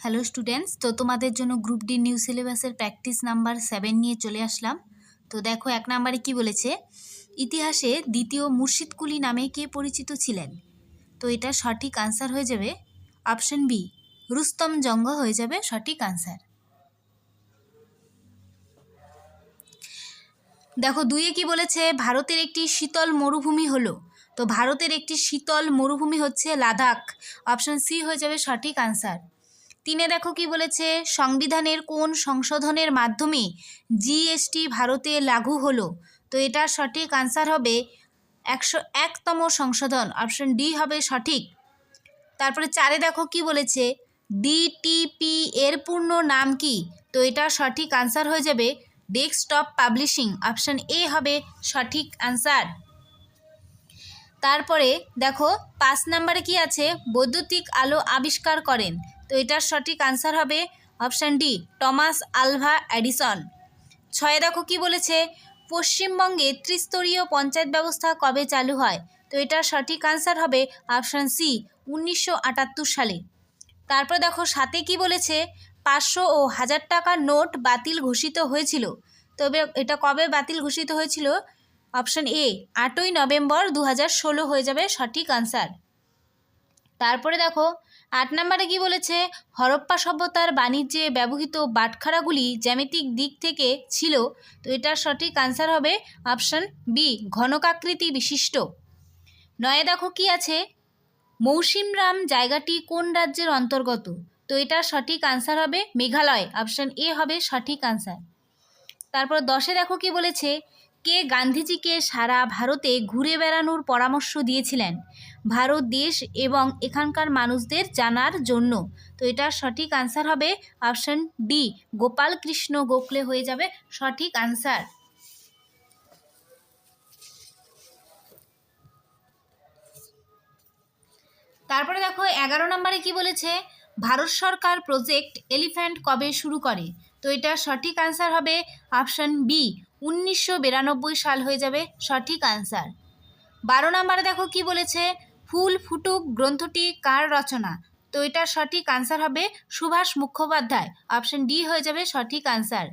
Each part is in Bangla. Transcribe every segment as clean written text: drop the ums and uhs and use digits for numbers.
হ্যালো স্টুডেন্টস, তো তোমাদের জন্য গ্রুপ ডি নিউ সিলেবাসের প্র্যাকটিস নাম্বার 7 নিয়ে চলে আসলাম। তো দেখো 1 নম্বরে কি বলেছে, ইতিহাসে দ্বিতীয় মুর্শিদ কুলি নামে কে পরিচিত ছিলেন? তো এটা সঠিক আনসার হয়ে যাবে অপশন বি, রুস্তম জঙ্গ হয়ে যাবে সঠিক আনসার। দেখো 2-এ কি বলেছে, ভারতের একটি শীতল মরুভূমি হলো। তো ভারতের একটি শীতল মরুভূমি হচ্ছে লাদাখ, অপশন সি হয়ে যাবে সঠিক আনসার। 3-এ দেখো কি বলেছে, সংবিধানের কোন সংশোধনের মাধ্যমে জিএসটি ভারতে লাগু হলো? তো এটার সঠিক আনসার হবে 101তম সংশোধন, অপশন ডি হবে সঠিক। তারপরে 4-এ দেখো কি বলেছে, ডিটিপি এর পূর্ণ নাম কি? তো এটার সঠিক আনসার হয়ে যাবে ডেস্কটপ পাবলিশিং, অপশন এ হবে সঠিক আনসার। তারপরে দেখো 5 নম্বরে কি আছে, বৈদ্যুতিক আলো আবিষ্কার করেন? তো এটার সঠিক আনসার হবে option D, Thomas Alva Edison. 6-এ দেখো কি বলেছে, পশ্চিমবঙ্গে ত্রিস্তরীয় পঞ্চায়েত ব্যবস্থা কবে চালু হয়? তো এটার সঠিক আনসার হবে অপশান সি, 1978 সালে। তারপর দেখো 7-এ কি বলেছে, 500 ও 1000 টাকার নোট বাতিল ঘোষিত হয়েছিল। তবে এটা কবে বাতিল ঘোষিত হয়েছিল? অপশন এ, 8ই নভেম্বর 2016 হয়ে যাবে সঠিক আনসার। তারপরে দেখো 8 নম্বরে কি বলেছে, হরপ্পা সভ্যতার বাণিজ্যে ব্যবহৃত বাটখারাগুলি জ্যামিতিক দিক থেকে ছিল? তো এটার সঠিক আনসার হবে অপশন বি, ঘনকাকৃতি বিশিষ্ট। 9-এ দেখো কি আছে, মৌসিমরাম জায়গাটি কোন রাজ্যের অন্তর্গত? তো এটার সঠিক আনসার হবে মেঘালয়, অপশন এ হবে সঠিক আনসার। তারপর 10-এ দেখো কি বলেছে, কে গান্ধীজিকে সারা ভারতে ঘুরে বেড়ানোর পরামর্শ দিয়েছিলেন ভারত দেশ এবং এখানকার মানুষদের জানার জন্য? তো এটার সঠিক আনসার হবে অপশন ডি, গোপাল কৃষ্ণ গোখলে হয়ে যাবে সঠিক আনসার। তারপরে দেখো 11 নম্বরে কি বলেছে, ভারত সরকার প্রজেক্ট এলিফ্যান্ট কবে শুরু করে? তো এটা সঠিক আনসার হবে অপশন বি, 1992 সাল হয়ে যাবে সঠিক আনসার। 12 নম্বরে দেখো কি বলেছে, ফুল ফুটুক গ্রন্থটি কার রচনা? তো এটার সঠিক আনসার হবে সুভাষ মুখোপাধ্যায়, অপশন ডি হয়ে যাবে সঠিক আনসার।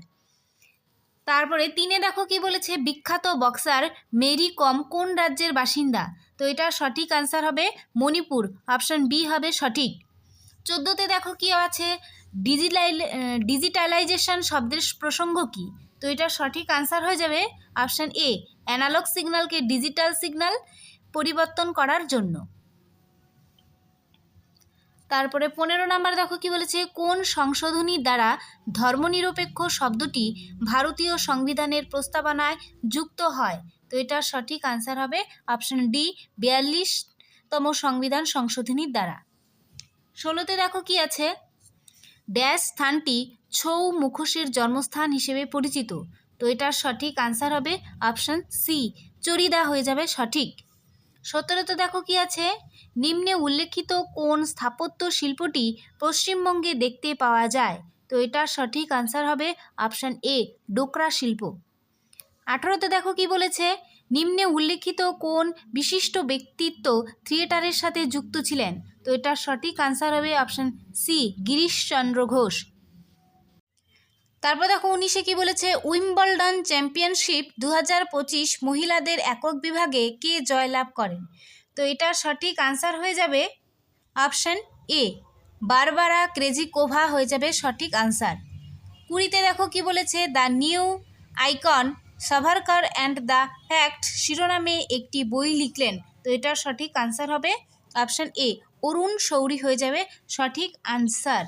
তারপরে 3-এ দেখো কি বলেছে, বিখ্যাত বক্সার মেরি কম কোন রাজ্যের বাসিন্দা? তো এটার সঠিক আনসার হবে মণিপুর, অপশন বি হবে সঠিক। 14-তে দেখো কি আছে, ডিজিটালাইজেশন শব্দের প্রসঙ্গ কি? তো এটার সঠিক আনসার হয়ে যাবে অপশন এ, অ্যানালগ সিগন্যালকে ডিজিটাল সিগন্যাল পরিবর্তন করার জন্য। তারপরে 15 নম্বর দেখো কি বলেছে, কোন সংশোধনীর দ্বারা ধর্মনিরপেক্ষ শব্দটি ভারতীয় সংবিধানের প্রস্তাবনায় যুক্ত হয়? তো এটার সঠিক আনসার হবে অপশন ডি, 42তম সংবিধান সংশোধনীর দ্বারা। 16-তে দেখো কি আছে, ড্যাশ স্থানটি ছৌ মুখোশের জন্মস্থান হিসেবে পরিচিত? তো এটার সঠিক আনসার হবে অপশন সি, চরিদা হয়ে যাবে সঠিক। 17-তে দেখো কি আছে, নিম্নে উল্লেখিত কোন স্থাপত্য শিল্পটি পশ্চিমবঙ্গে দেখতে পাওয়া যায়? তো এটার সঠিক আনসার হবে অপশন এ, ডোকরা শিল্প। 18-তে দেখো কি বলেছে, নিম্নে উল্লেখিত কোন বিশিষ্ট ব্যক্তিত্ব থিয়েটারের সাথে যুক্ত ছিলেন? তো এটার সঠিক আনসার হবে অপশন সি, গিরিশচন্দ্র ঘোষ। তারপর দেখো 19-এ কি বলেছে, উইম্বলডন চ্যাম্পিয়নশিপ 2025 মহিলাদের একক বিভাগে কে জয়লাভ করেন? তো এটার সঠিক আনসার হয়ে যাবে অপশন এ, বারবারা ক্রেজিকোভা হয়ে যাবে সঠিক আনসার। 20-তে দেখো কি বলেছে, the new icon Savarkar and the fact শিরোনামে একটি বই লিখলেন? তো এটার সঠিক আনসার হবে অপশন এ, অরুণ শৌরী হয়ে যাবে সঠিক আনসার।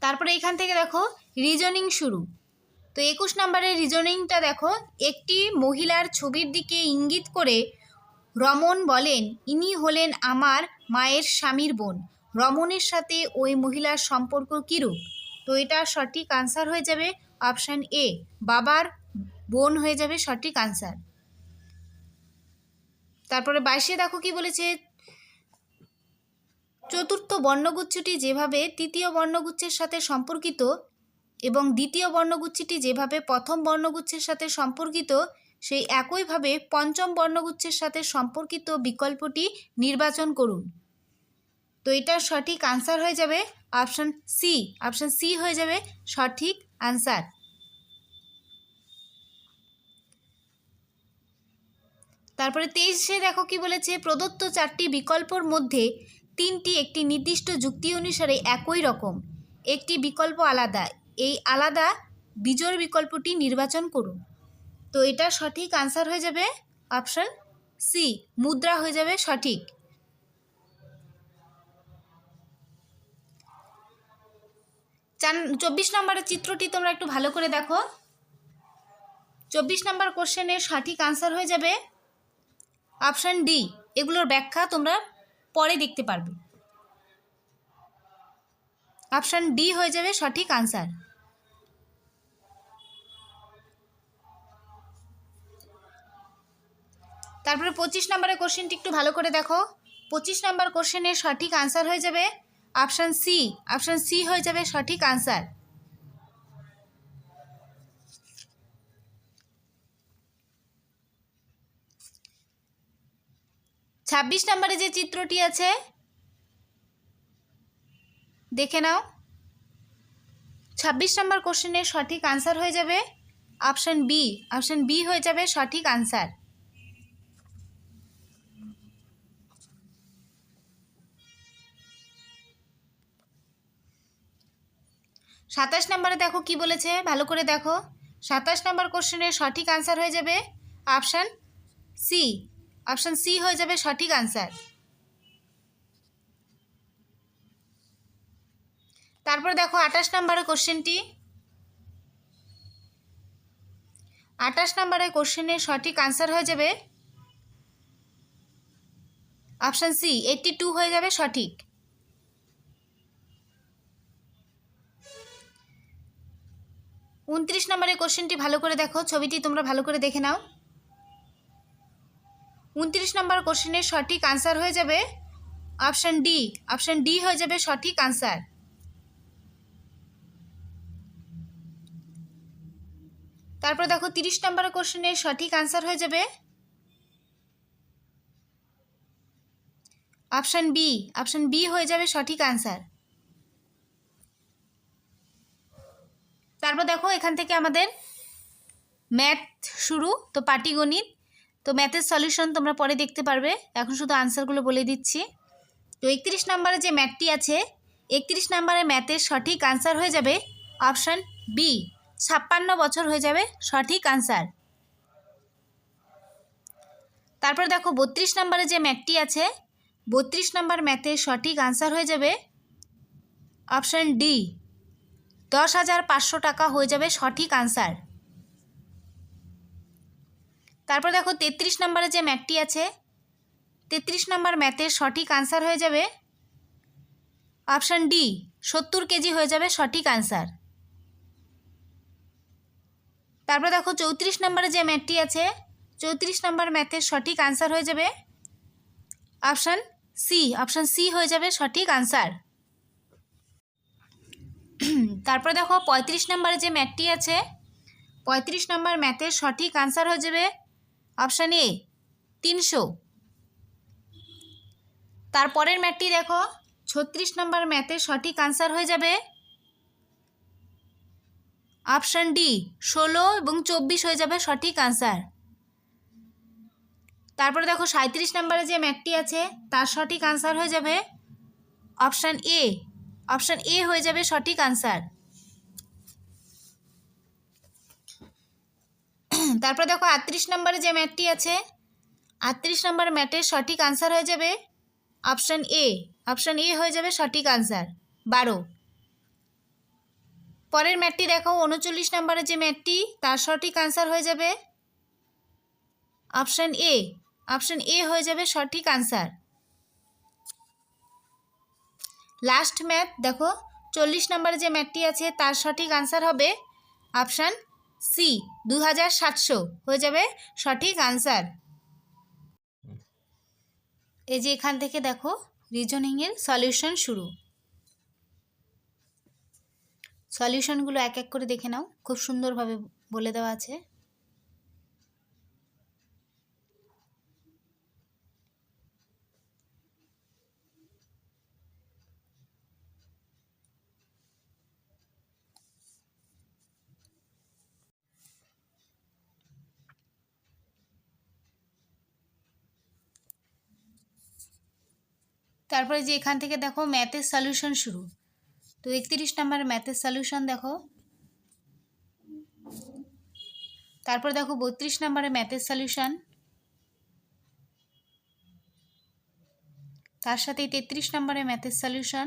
তারপরে এখান থেকে দেখো রিজনিং শুরু। তো 21 নম্বরের রিজনিংটা দেখো, একটি মহিলার ছবির দিকে ইঙ্গিত করে রমন বলেন, ইনি হলেন আমার মায়ের স্বামীর বোন। রমনের সাথে ওই মহিলার সম্পর্ক কীরূপ? তো এটা সঠিক আনসার হয়ে যাবে অপশান এ, বাবার বোন হয়ে যাবে সঠিক আনসার। তারপরে 22-এ দেখো কি বলেছে, চতুর্থ বর্ণগুচ্ছটি যেভাবে তৃতীয় বর্ণগুচ্ছের সাথে সম্পর্কিত এবং দ্বিতীয় বর্ণগুচ্ছটি যেভাবে প্রথম বর্ণগুচ্ছের সাথে সম্পর্কিত সেই একইভাবে পঞ্চম বর্ণগুচ্ছের সাথে সম্পর্কিত বিকল্পটি নির্বাচন করুন। তো এটার সঠিক আনসার হয়ে যাবে অপশান সি। অপশান সি হয়ে যাবে সঠিক আনসার। তারপরে 23-এ দেখো কি বলেছে, প্রদত্ত 4টি বিকল্পর মধ্যে 3টি একটি নির্দিষ্ট যুক্তি অনুসারে একই রকম, একটি বিকল্প আলাদা, এই আলাদা বিজোড় বিকল্পটি নির্বাচন করুন। তো এটা সঠিক আনসার হয়ে যাবে অপশান সি, মুদ্রা হয়ে যাবে সঠিক। চার 24 নম্বরের চিত্রটি তোমরা একটু ভালো করে দেখো। 24 নম্বর কোশ্চেনের সঠিক আনসার হয়ে যাবে অপশান ডি। এগুলোর ব্যাখ্যা তোমরা পরে দেখতে পারবে। অপশান ডি হয়ে যাবে সঠিক আনসার। তারপরে 25 নম্বরের কোশ্চেনটি একটু ভালো করে দেখো। 25 নম্বর কোশ্চেনের সঠিক আনসার হয়ে যাবে অপশান সি। অপশান সি হয়ে যাবে সঠিক আনসার। ছাব্বিশ নম্বরে যে চিত্রটি আছে দেখে নাও। 26 নম্বর কোশ্চেনের সঠিক আনসার হয়ে যাবে অপশান বি। অপশান বি হয়ে যাবে সঠিক আনসার। সাতাশ নম্বরে দেখো কি বলেছে, ভালো করে দেখো। 27 নম্বর কোশ্চেনের সঠিক আনসার হয়ে যাবে অপশান সি। অপশান সি হয়ে যাবে সঠিক আনসার। তারপর দেখো 28 নম্বরের কোশ্চেনটি। 28 নম্বরের কোশ্চেনের সঠিক আনসার হয়ে যাবে অপশান সি, 82 হয়ে যাবে সঠিক। উনত্রিশ নম্বরের কোশ্চেনটি ভালো করে দেখো, ছবিটি তোমরা ভালো করে দেখে নাও। 29 নম্বর কোশ্চেনের সঠিক আনসার হয়ে যাবে অপশান ডি। অপশান ডি হয়ে যাবে সঠিক আনসার। তারপর দেখো 30 নম্বর কোশ্চেনের সঠিক আনসার হয়ে যাবে অপশান বি। অপশান বি হয়ে যাবে সঠিক আনসার। তারপর দেখো এখান থেকে আমাদের ম্যাথ শুরু, তো পাটিগণিত। তো ম্যাথের সলিউশন তোমরা পরে দেখতে পারবে, এখন শুধু আনসারগুলো বলে দিচ্ছি। তো 31 নম্বরে যে ম্যাথটি আছে, 31 নম্বরে ম্যাথের সঠিক আনসার হয়ে যাবে অপশান বি, 56 বছর হয়ে যাবে সঠিক আনসার। তারপর দেখো 32 নম্বরে যে ম্যাথটি আছে, 32 নম্বর ম্যাথের সঠিক আনসার হয়ে যাবে অপশান ডি, 10,500 টাকা হয়ে যাবে সঠিক আনসার। তারপর দেখো 33 নম্বরে যে ম্যাথটি আছে, 33 নম্বর ম্যাথের সঠিক আনসার হয়ে যাবে অপশান ডি, 70 কেজি হয়ে যাবে সঠিক আনসার। তারপর দেখো 34 নম্বরে যে ম্যাথটি আছে, 34 নম্বর ম্যাথের সঠিক আনসার হয়ে যাবে অপশান সি। অপশান সি হয়ে যাবে সঠিক আনসার। তারপর দেখো 35 নম্বরে যে ম্যাথটি আছে, 35 নম্বর ম্যাথের সঠিক আনসার হয়ে যাবে অপশান এ, 300। তারপরের ম্যাথটি দেখো, 36 নম্বর ম্যাথের সঠিক আনসার হয়ে যাবে অপশান ডি, 16 এবং 24 হয়ে যাবে সঠিক আনসার। তারপরে দেখো 37 নম্বরে যে ম্যাথটি আছে, তার সঠিক আনসার হয়ে যাবে অপশান এ। অপশান এ হয়ে যাবে সঠিক আনসার। তারপর দেখো 38 নম্বরে যে ম্যাথটি আছে, 38 নম্বর ম্যাথের সঠিক আনসার হয়ে যাবে অপশান এ। অপশান এ হয়ে যাবে সঠিক আনসার, 12। পরের ম্যাথটি দেখো 39 নম্বরে যে ম্যাথটি, তার সঠিক আনসার হয়ে যাবে অপশান এ। অপশান এ হয়ে যাবে সঠিক আনসার। লাস্ট ম্যাথ দেখো 40 নম্বরে যে ম্যাথটি আছে, তার সঠিক আনসার হবে অপশান সি, 2700 হয়ে যাবে সঠিক আনসার। এই যে এখান থেকে দেখো রিজনিংয়ের সলিউশন শুরু। সলিউশনগুলো এক এক করে দেখে নাও, খুব সুন্দরভাবে বলে দেওয়া আছে। তারপরে যে এখান থেকে দেখো ম্যাথের সলিউশন শুরু, তো 31 নম্বরের ম্যাথের সলিউশন দেখো। তারপর দেখো 32 নম্বরের ম্যাথের সলিউশন, তার সাথে 33 নম্বরের ম্যাথের সলিউশন,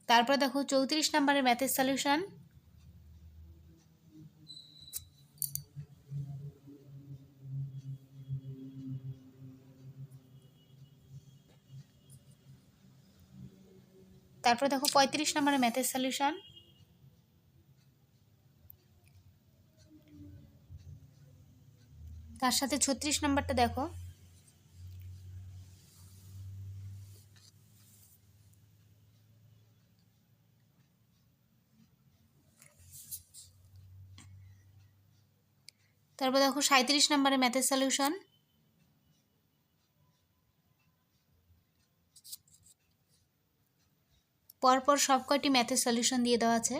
তারপর দেখো 34 নম্বরের ম্যাথের সলিউশন, তারপর দেখো 35 নম্বরের ম্যাথের সলিউশন, তার সাথে 36 নম্বরটা দেখো। তারপর দেখো 37 নম্বরের ম্যাথের সলিউশন, পরপর সব কয়টি ম্যাথের সলিউশন দিয়ে দেওয়া আছে।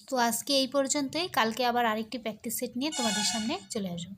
তো আজকে এই পর্যন্তই, কালকে আবার আরেকটি প্র্যাকটিস সেট নিয়ে তোমাদের সামনে চলে আসবো।